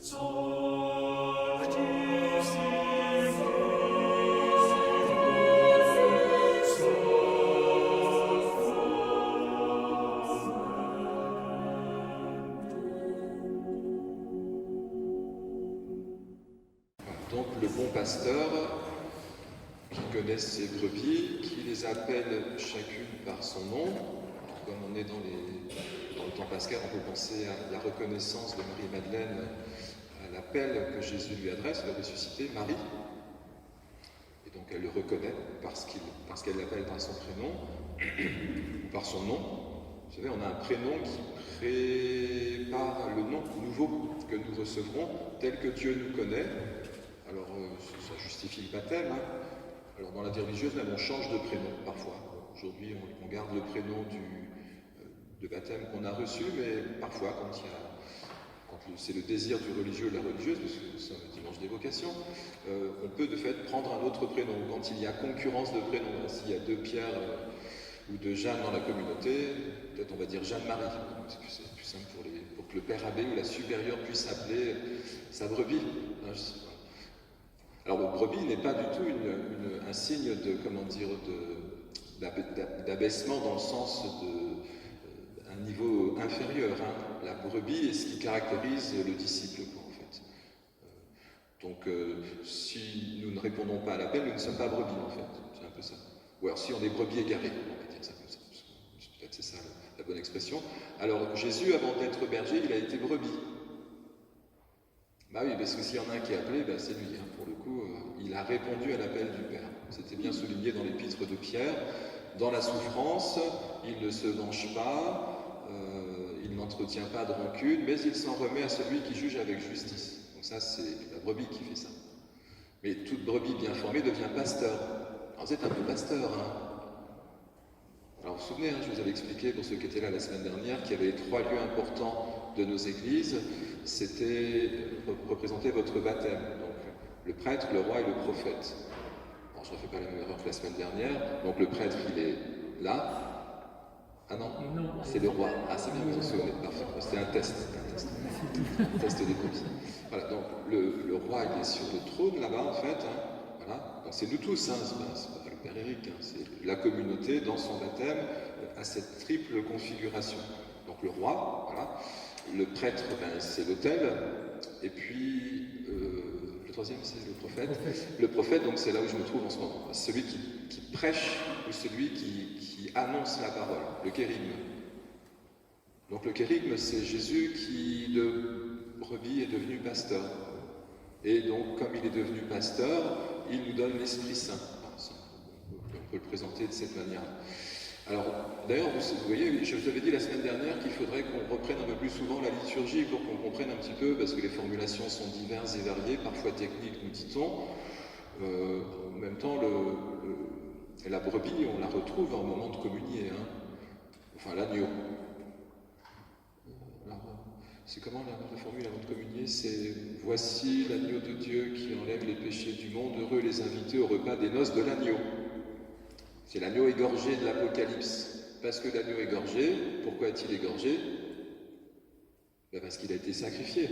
Donc le bon pasteur qui connaît ses brebis, qui les appelle chacune par son nom. Comme on est dans le temps pascal, on peut penser à la reconnaissance de Marie-Madeleine, à l'appel que Jésus lui adresse, le ressuscité, Marie. Et donc elle le reconnaît parce qu'elle l'appelle par son prénom, ou par son nom. Vous savez, on a un prénom qui prépare le nom nouveau que nous recevrons, tel que Dieu nous connaît. Alors, ça justifie le baptême. Hein. Alors, dans la vie religieuse, même on change de prénom parfois. Aujourd'hui, on garde le prénom de baptême qu'on a reçu, mais parfois, quand c'est le désir du religieux ou de la religieuse, parce que c'est un dimanche d'évocation, on peut de fait prendre un autre prénom. Quand il y a concurrence de prénoms, s'il y a 2 Pierre ou 2 Jeanne dans la communauté, peut-être on va dire Jeanne-Marie. C'est plus simple pour que le père abbé ou la supérieure puisse appeler sa brebis. Hein, je sais pas. Alors, le brebis n'est pas du tout un signe d'abaissement dans le sens d'un niveau inférieur. Hein. La brebis est ce qui caractérise le disciple, en fait. Donc, si nous ne répondons pas à l'appel, nous ne sommes pas brebis, en fait. C'est un peu ça. Ou alors, si on est brebis égaré, on va dire ça comme ça. Peut-être c'est ça la bonne expression. Alors, Jésus, avant d'être berger, il a été brebis. Bah oui, parce que s'il y en a un qui est appelé, c'est lui. Hein. Pour le coup, il a répondu à l'appel du Père. C'était bien souligné dans l'épître de Pierre. Dans la souffrance, il ne se venge pas, il n'entretient pas de rancune, mais il s'en remet à celui qui juge avec justice. Donc ça, c'est la brebis qui fait ça. Mais toute brebis bien formée devient pasteur. Alors vous êtes un peu pasteur, hein. Alors vous vous souvenez, je vous avais expliqué, pour ceux qui étaient là la semaine dernière, qu'il y avait 3 lieux importants de nos églises. C'était représenter votre baptême. Donc le prêtre, le roi et le prophète. Alors je ne refais pas la même erreur que la semaine dernière. Donc le prêtre, il est là. Ah non, c'est le roi. Ah c'est bien, vous vous souvenez. Parfait. C'était un test. Un test des copies. Voilà, donc le roi, il est sur le trône là-bas, en fait. Hein. Voilà. Donc c'est nous tous, hein. C'est pas le Père Éric, hein. C'est la communauté dans son baptême à cette triple configuration. Donc le roi, voilà. Le prêtre, c'est l'autel, et puis le troisième, c'est le prophète. Le prophète, donc c'est là où je me trouve en ce moment. Celui qui prêche ou celui qui annonce la parole, le kérigme. Donc le kérigme, c'est Jésus qui, de brebis, est devenu pasteur. Et donc, comme il est devenu pasteur, il nous donne l'Esprit Saint. On peut le présenter de cette manière. Alors, d'ailleurs, vous voyez, je vous avais dit la semaine dernière qu'il faudrait qu'on reprenne un peu plus souvent la liturgie pour qu'on comprenne un petit peu, parce que les formulations sont diverses et variées, parfois techniques, nous dit-on. En même temps, la brebis, on la retrouve en moment de communier, hein. Enfin, l'agneau. C'est comment la formule avant de communier? C'est « Voici l'agneau de Dieu qui enlève les péchés du monde, heureux les invités au repas des noces de l'agneau ». C'est l'agneau égorgé de l'Apocalypse. Parce que l'agneau égorgé, pourquoi est-il égorgé? Parce qu'il a été sacrifié.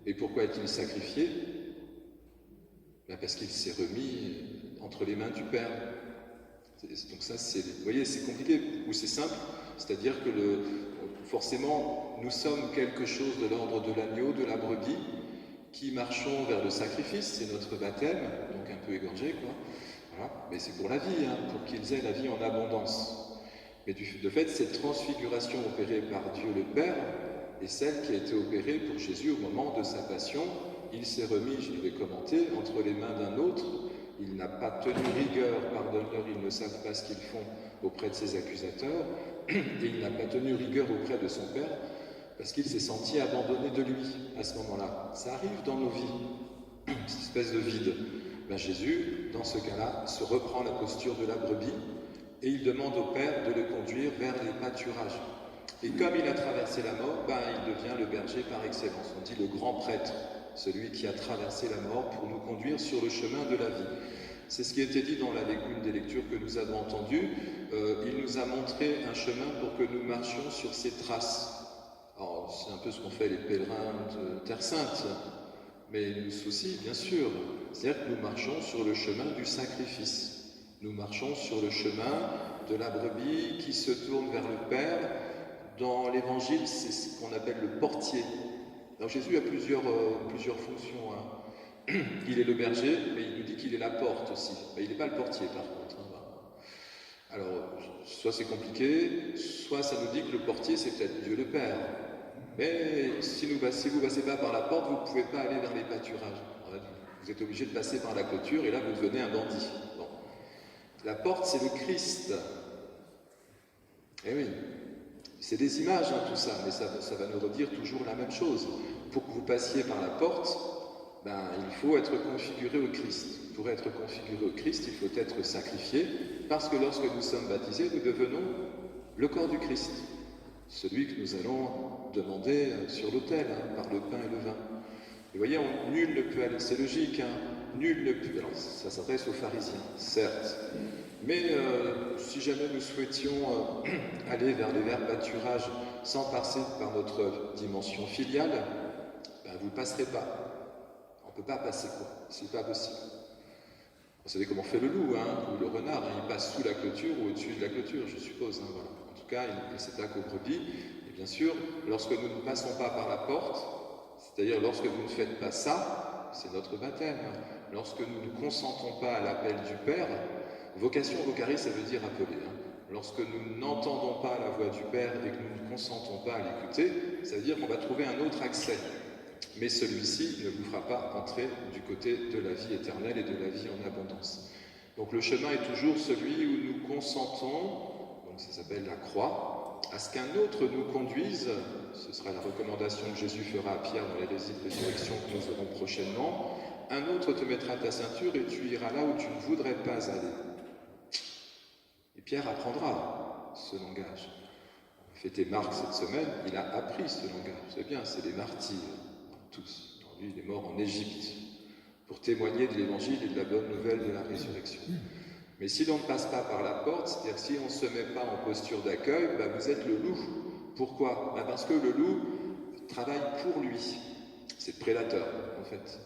Et pourquoi est-il sacrifié? Parce qu'il s'est remis entre les mains du Père. Donc ça, vous voyez, c'est compliqué, ou c'est simple, c'est-à-dire que forcément, nous sommes quelque chose de l'ordre de l'agneau, de la brebis, qui marchons vers le sacrifice, c'est notre baptême, donc un peu égorgé, quoi. Voilà. Mais c'est pour la vie, hein, pour qu'ils aient la vie en abondance. Mais de fait, cette transfiguration opérée par Dieu le Père est celle qui a été opérée pour Jésus au moment de sa passion. Il s'est remis, je l'ai commenté, entre les mains d'un autre. Il n'a pas tenu rigueur, pardonne-leur, ils ne savent pas ce qu'ils font auprès de ses accusateurs. Et il n'a pas tenu rigueur auprès de son Père parce qu'il s'est senti abandonné de lui à ce moment-là. Ça arrive dans nos vies, cette espèce de vide. Jésus, dans ce cas-là, se reprend la posture de la brebis et il demande au Père de le conduire vers les pâturages. Et comme il a traversé la mort, il devient le berger par excellence. On dit le grand prêtre, celui qui a traversé la mort pour nous conduire sur le chemin de la vie. C'est ce qui était dit dans l'une des lectures que nous avons entendues. Il nous a montré un chemin pour que nous marchions sur ses traces. Alors, c'est un peu ce qu'ont fait les pèlerins de Terre Sainte. Mais nous aussi, bien sûr. C'est-à-dire que nous marchons sur le chemin du sacrifice. Nous marchons sur le chemin de la brebis qui se tourne vers le Père. Dans l'Évangile, c'est ce qu'on appelle le portier. Alors Jésus a plusieurs fonctions. Hein. Il est le berger, mais il nous dit qu'il est la porte aussi. Ben, il n'est pas le portier, par contre. Hein. Alors, soit c'est compliqué, soit ça nous dit que le portier, c'est peut-être Dieu le Père. Mais si vous ne passez pas par la porte, vous ne pouvez pas aller vers les pâturages. Vous êtes obligé de passer par la clôture, et là, vous devenez un bandit. Bon. La porte, c'est le Christ. Eh oui, c'est des images, hein, tout ça, mais ça va nous redire toujours la même chose. Pour que vous passiez par la porte, ben, il faut être configuré au Christ. Pour être configuré au Christ, il faut être sacrifié, parce que lorsque nous sommes baptisés, nous devenons le corps du Christ. Celui que nous allons demander sur l'autel, hein, par le pain et le vin. Et vous voyez, nul ne peut aller, c'est logique, hein, nul ne peut, alors ça s'adresse aux pharisiens, certes, mais si jamais nous souhaitions aller vers les verts pâturages sans passer par notre dimension filiale, ben, vous ne passerez pas. On ne peut pas passer, quoi, c'est pas possible. Vous savez comment fait le loup, hein, ou le renard, hein, il passe sous la clôture ou au-dessus de la clôture, je suppose, hein, voilà. En tout cas, il s'attaque aux brebis. Et bien sûr, lorsque nous ne passons pas par la porte, c'est-à-dire lorsque vous ne faites pas ça, c'est notre baptême. Lorsque nous ne consentons pas à l'appel du Père, vocation, vocaris, ça veut dire appeler. Hein. Lorsque nous n'entendons pas la voix du Père et que nous ne consentons pas à l'écouter, ça veut dire qu'on va trouver un autre accès. Mais celui-ci ne vous fera pas entrer du côté de la vie éternelle et de la vie en abondance. Donc le chemin est toujours celui où nous consentons, donc ça s'appelle la croix, à ce qu'un autre nous conduise. Ce sera la recommandation que Jésus fera à Pierre dans l'hérésie de résurrection que nous aurons prochainement. Un autre te mettra ta ceinture et tu iras là où tu ne voudrais pas aller. Et Pierre apprendra ce langage. On a fêté Marc cette semaine, il a appris ce langage. C'est bien, c'est les martyrs, tous. Alors lui, il est mort en Égypte pour témoigner de l'évangile et de la bonne nouvelle de la résurrection. Mais si l'on ne passe pas par la porte, c'est-à-dire si on ne se met pas en posture d'accueil, ben vous êtes le loup. Pourquoi? Ben parce que le loup travaille pour lui. C'est le prédateur, en fait.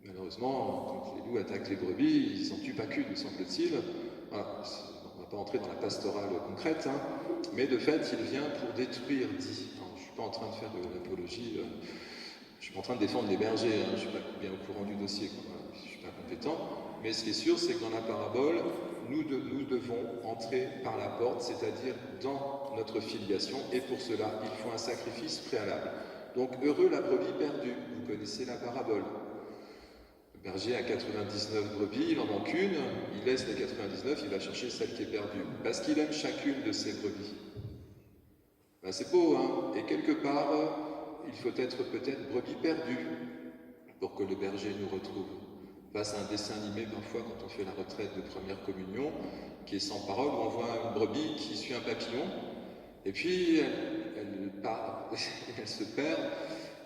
Malheureusement, quand les loups attaquent les brebis, ils n'en tuent pas qu'une, semble-t-il. Voilà. On ne va pas entrer dans la pastorale concrète, hein, mais de fait, il vient pour détruire, dit. Alors, je ne suis pas en train de faire de l'apologie, je ne suis pas en train de défendre les bergers, hein, je ne suis pas bien au courant du dossier, quoi, je ne suis pas compétent. Mais ce qui est sûr, c'est que dans la parabole, nous devons entrer par la porte, c'est-à-dire dans notre filiation, et pour cela, il faut un sacrifice préalable. Donc, heureux la brebis perdue, vous connaissez la parabole. Le berger a 99 brebis, il en manque une, il laisse les 99, il va chercher celle qui est perdue, parce qu'il aime chacune de ses brebis. Ben, c'est beau, hein, et quelque part, il faut être peut-être brebis perdue pour que le berger nous retrouve. Passe un dessin animé parfois quand on fait la retraite de première communion, qui est sans parole, où on voit une brebis qui suit un papillon, et puis elle part, elle se perd,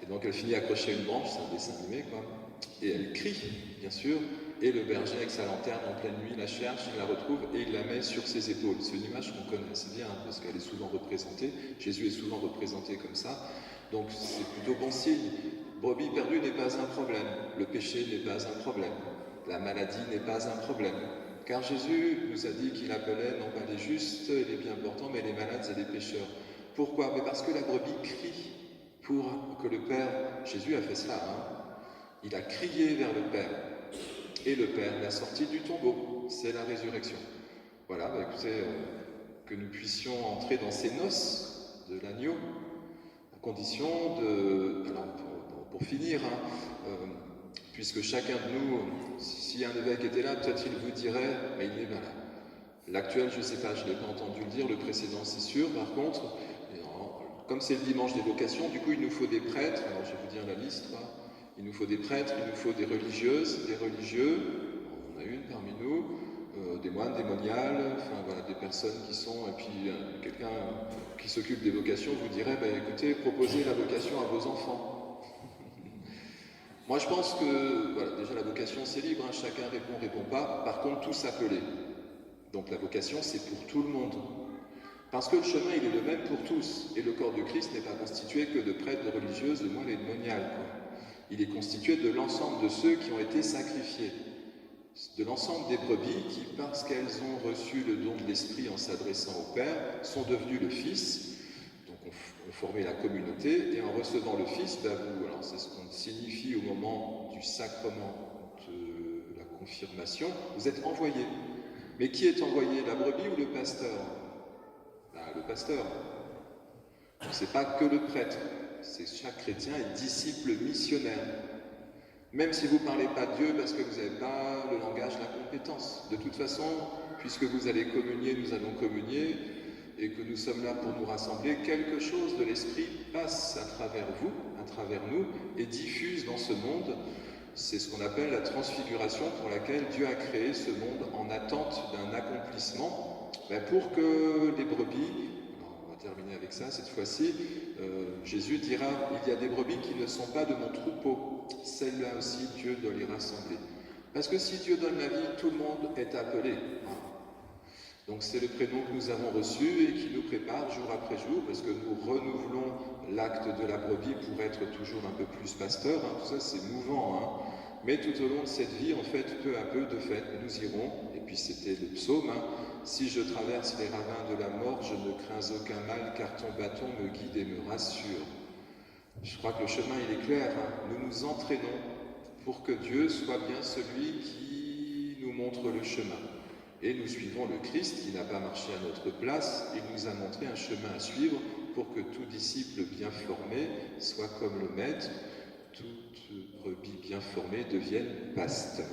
et donc elle finit accrochée à une branche, c'est un dessin animé quoi, et elle crie, bien sûr, et le berger avec sa lanterne en pleine nuit la cherche, il la retrouve et il la met sur ses épaules. C'est une image qu'on connaît assez bien, parce qu'elle est souvent représentée, Jésus est souvent représenté comme ça, donc c'est plutôt bon signe. Brebis perdue n'est pas un problème, le péché n'est pas un problème, la maladie n'est pas un problème. Car Jésus nous a dit qu'il appelait non pas les justes et les bien portants, mais les malades et les pécheurs. Pourquoi? Mais parce que la brebis crie pour que le Père, Jésus a fait cela, hein, il a crié vers le Père, et le Père l'a sorti du tombeau, c'est la résurrection. Voilà, bah écoutez, que nous puissions entrer dans ces noces de l'agneau, à condition de... Alors, pour finir, hein, puisque chacun de nous, si un évêque était là, peut-être il vous dirait, mais il est malade. L'actuel, je ne sais pas, je ne l'ai pas entendu le dire, le précédent c'est sûr, par contre, comme c'est le dimanche des vocations, du coup il nous faut des prêtres, alors je vais vous dire la liste, quoi. Il nous faut des prêtres, il nous faut des religieuses, des religieux, on en a une parmi nous, des moines, des moniales, enfin voilà, des personnes qui sont, et puis quelqu'un qui s'occupe des vocations vous dirait, bah, écoutez, proposez la vocation à vos enfants. Moi je pense que, voilà, déjà la vocation c'est libre, hein, chacun répond pas, par contre tous appelés. Donc la vocation c'est pour tout le monde. Parce que le chemin il est le même pour tous, et le corps du Christ n'est pas constitué que de prêtres, de religieuses, de moines et de moniales, quoi. il est constitué de l'ensemble de ceux qui ont été sacrifiés, de l'ensemble des brebis qui, parce qu'elles ont reçu le don de l'Esprit en s'adressant au Père, sont devenues le Fils, donc ont formé la communauté, et en recevant le Fils, vous, alors c'est ce qu'on signifie au moment du sacrement de la confirmation, vous êtes envoyés. Mais qui est envoyé, la brebis ou le pasteur? Le pasteur. C'est pas que le prêtre, c'est chaque chrétien est disciple missionnaire. Même si vous ne parlez pas de Dieu parce que vous n'avez pas le langage de la compétence. De toute façon, puisque vous allez communier, nous allons communier, et que nous sommes là pour nous rassembler, quelque chose de l'Esprit passe à travers vous, à travers nous, et diffuse dans ce monde. C'est ce qu'on appelle la transfiguration pour laquelle Dieu a créé ce monde en attente d'un accomplissement, pour que les brebis, on va terminer avec ça cette fois-ci, Jésus dira, il y a des brebis qui ne sont pas de mon troupeau, celles-là aussi Dieu doit les rassembler. Parce que si Dieu donne la vie, tout le monde est appelé. Donc c'est le prénom que nous avons reçu et qui nous prépare jour après jour, parce que nous renouvelons l'acte de la brebis pour être toujours un peu plus pasteur, tout ça c'est mouvant, mais tout au long de cette vie, en fait, peu à peu, de fait, nous irons, et puis c'était le psaume, si je traverse les ravins de la mort, je ne crains aucun mal, car ton bâton me guide et me rassure. Je crois que le chemin, il est clair, nous nous entraînons pour que Dieu soit bien celui qui nous montre le chemin. Et nous suivons le Christ qui n'a pas marché à notre place, il nous a montré un chemin à suivre pour que tout disciple bien formé soit comme le Maître, toute brebis bien formée devienne pasteur.